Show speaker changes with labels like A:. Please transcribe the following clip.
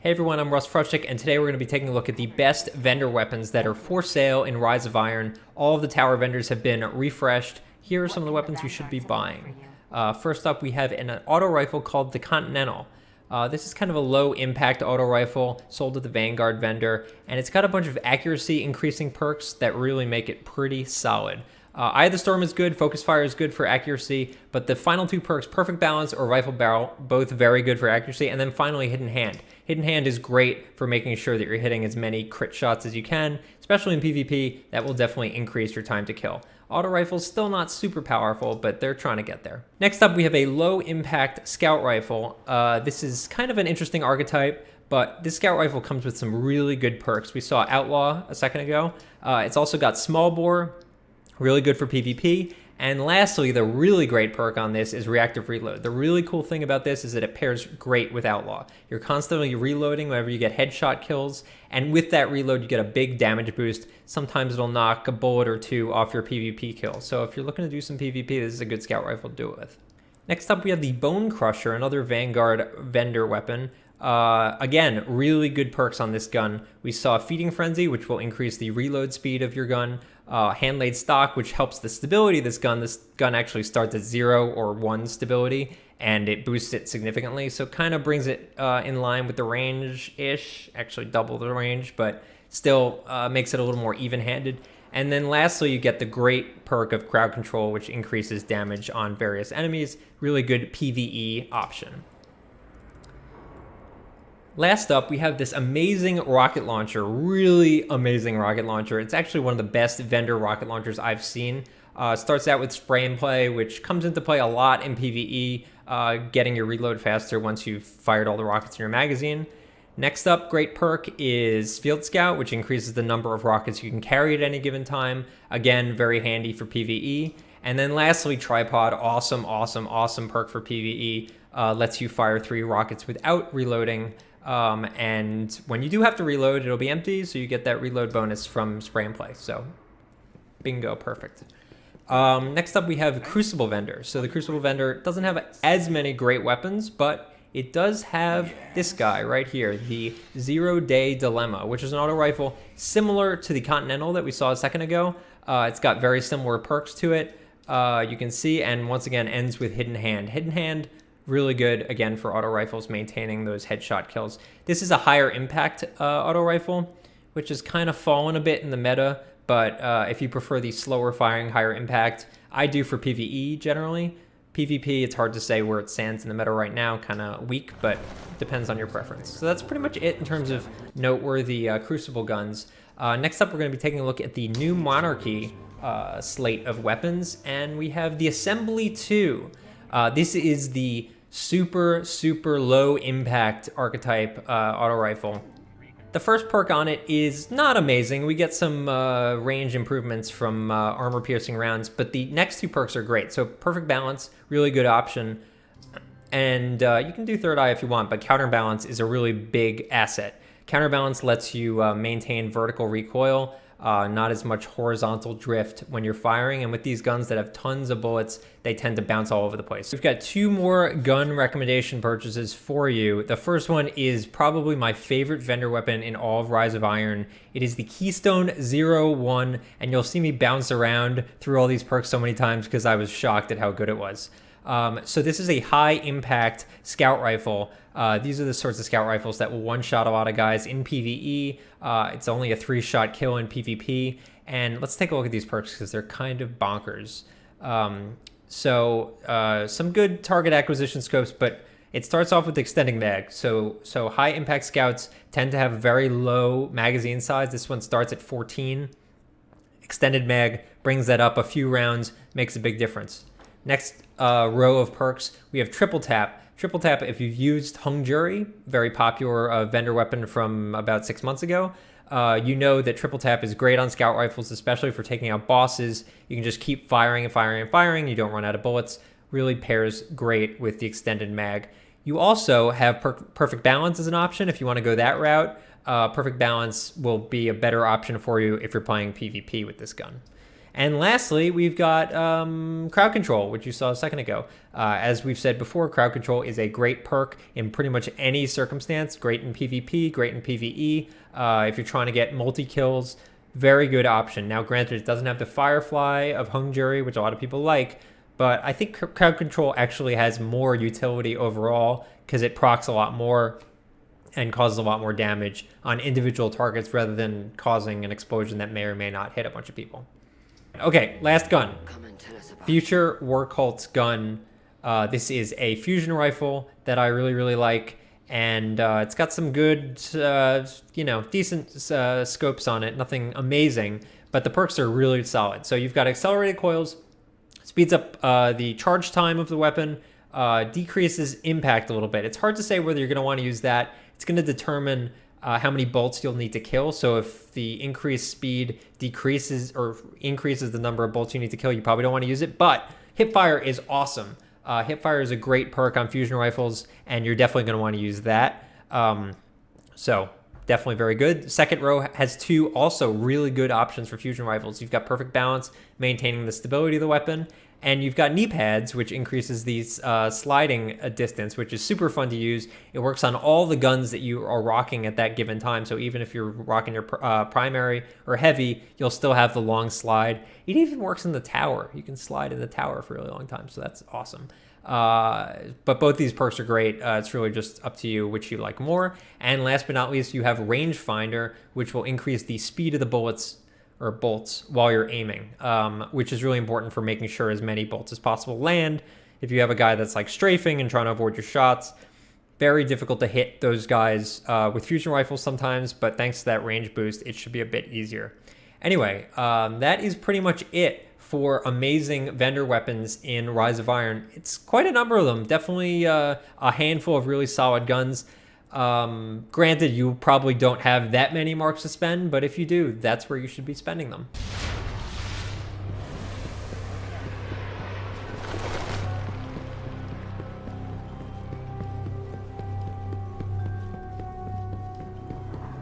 A: Hey everyone, I'm Russ Frushtick, and today we're going to be taking a look at the best vendor weapons that are for sale in Rise of Iron. All of the tower vendors have been refreshed. Here are some of the weapons you should be buying. First up, we have an auto rifle called the Continental. This is kind of a low impact auto rifle sold at the Vanguard vendor, and it's got a bunch of accuracy increasing perks that really make it pretty solid. Eye of the Storm is good, Focus Fire is good for accuracy, but the final two perks, Perfect Balance or Rifle Barrel, both very good for accuracy, and then finally Hidden Hand. Hidden Hand is great for making sure that you're hitting as many crit shots as you can, especially in PvP. That will definitely increase your time to kill. Auto Rifle's still not super powerful, but they're trying to get there. Next up, we have a low impact Scout Rifle. This is kind of an interesting archetype, but this Scout Rifle comes with some really good perks. We saw Outlaw a second ago. It's also got Small Bore, really good for PvP. And lastly, the really great perk on this is Reactive Reload. The really cool thing about this is that it pairs great with Outlaw. You're constantly reloading whenever you get headshot kills, and with that reload, you get a big damage boost. Sometimes it'll knock a bullet or two off your PvP kill. So if you're looking to do some PvP, this is a good Scout Rifle to do it with. Next up, we have the Bone Crusher, another Vanguard vendor weapon. Again, really good perks on this gun. We saw Feeding Frenzy, which will increase the reload speed of your gun. Hand-laid Stock, which helps the stability of this gun. This gun actually starts at 0 or 1 stability, and it boosts it significantly. So kind of brings it in line with the range-ish, actually double the range, but still makes it a little more even-handed. And then lastly, you get the great perk of Crowd Control, which increases damage on various enemies. Really good PvE option. Last up, we have this amazing rocket launcher, really amazing rocket launcher. It's actually one of the best vendor rocket launchers I've seen. It starts out with Spray and Play, which comes into play a lot in PvE, getting your reload faster once you've fired all the rockets in your magazine. Next up, great perk is Field Scout, which increases the number of rockets you can carry at any given time. Again, very handy for PvE. And then lastly, Tripod, awesome perk for PvE. Lets you fire 3 rockets without reloading. And when you do have to reload, it'll be empty, so you get that reload bonus from Spray and Play. So, bingo, perfect. Next up, we have Crucible Vendor. So the Crucible Vendor doesn't have as many great weapons, but it does have this guy right here, the 0 Day Dilemma, which is an auto rifle similar to the Continental that we saw a second ago. It's got very similar perks to it, you can see, and once again ends with Hidden Hand. Hidden Hand, really good, again, for auto rifles, maintaining those headshot kills. This is a higher impact auto rifle, which has kind of fallen a bit in the meta, but if you prefer the slower firing, higher impact, I do for PvE generally. PvP, it's hard to say where it stands in the meta right now, kind of weak, but depends on your preference. So that's pretty much it in terms of noteworthy Crucible guns. Next up, we're going to be taking a look at the new Monarchy slate of weapons, and we have the Assembly 2. This is the super low impact archetype auto rifle. The first perk on it is not amazing. We get some range improvements from armor piercing rounds, but the next 2 perks are great. So Perfect Balance, really good option. And you can do Third Eye if you want, but Counterbalance is a really big asset. Counterbalance lets you maintain vertical recoil, not as much horizontal drift when you're firing, and with these guns that have tons of bullets, they tend to bounce all over the place. We've got 2 more gun recommendation purchases for you. The first one is probably my favorite vendor weapon in all of Rise of Iron. It is the Keystone 01, and you'll see me bounce around through all these perks so many times because I was shocked at how good it was. So this is a high impact scout rifle. These are the sorts of scout rifles that will one-shot a lot of guys in PvE. It's only a 3-shot kill in PvP. And let's take a look at these perks because they're kind of bonkers. Some good target acquisition scopes, but it starts off with extending mag. So high impact scouts tend to have very low magazine size. This one starts at 14. Extended mag brings that up a few rounds, makes a big difference. Next row of perks, we have Triple Tap. Triple Tap, if you've used Hung Jury, very popular vendor weapon from about 6 months ago, you know that Triple Tap is great on scout rifles, especially for taking out bosses. You can just keep firing and firing and firing. You don't run out of bullets. Really pairs great with the extended mag. You also have Perfect Balance as an option if you want to go that route. Perfect Balance will be a better option for you if you're playing PvP with this gun. And lastly, we've got crowd control, which you saw a second ago. As we've said before, crowd control is a great perk in pretty much any circumstance. Great in PvP, great in PvE. If you're trying to get multi-kills, very good option. Now, granted, it doesn't have the Firefly of Hung Jury, which a lot of people like, but I think crowd control actually has more utility overall because it procs a lot more and causes a lot more damage on individual targets rather than causing an explosion that may or may not hit a bunch of people. Okay, last gun. Future War Cult's gun. This is a fusion rifle that I really, really like. And it's got some good, decent scopes on it. Nothing amazing, but the perks are really solid. So you've got accelerated coils, speeds up the charge time of the weapon, decreases impact a little bit. It's hard to say whether you're going to want to use that. It's going to determine how many bolts you'll need to kill. So if the increased speed decreases or increases the number of bolts you need to kill, you probably don't want to use it. But hipfire is awesome. Hipfire is a great perk on fusion rifles, and you're definitely going to want to use that. So definitely very good. Second row has two also really good options for fusion rifles. You've got perfect balance, maintaining the stability of the weapon, and you've got knee pads, which increases the sliding distance, which is super fun to use. It works on all the guns that you are rocking at that given time. So even if you're rocking your primary or heavy, you'll still have the long slide. It even works in the tower. You can slide in the tower for a really long time, so that's awesome. But both these perks are great. It's really just up to you which you like more. And last but not least, you have rangefinder, which will increase the speed of the bullets or bolts while you're aiming, which is really important for making sure as many bolts as possible land. If you have a guy that's like strafing and trying to avoid your shots, very difficult to hit those guys with fusion rifles sometimes, but thanks to that range boost, it should be a bit easier. Anyway, that is pretty much it for amazing vendor weapons in Rise of Iron. It's quite a number of them, definitely a handful of really solid guns. Granted, you probably don't have that many marks to spend, but if you do, that's where you should be spending them.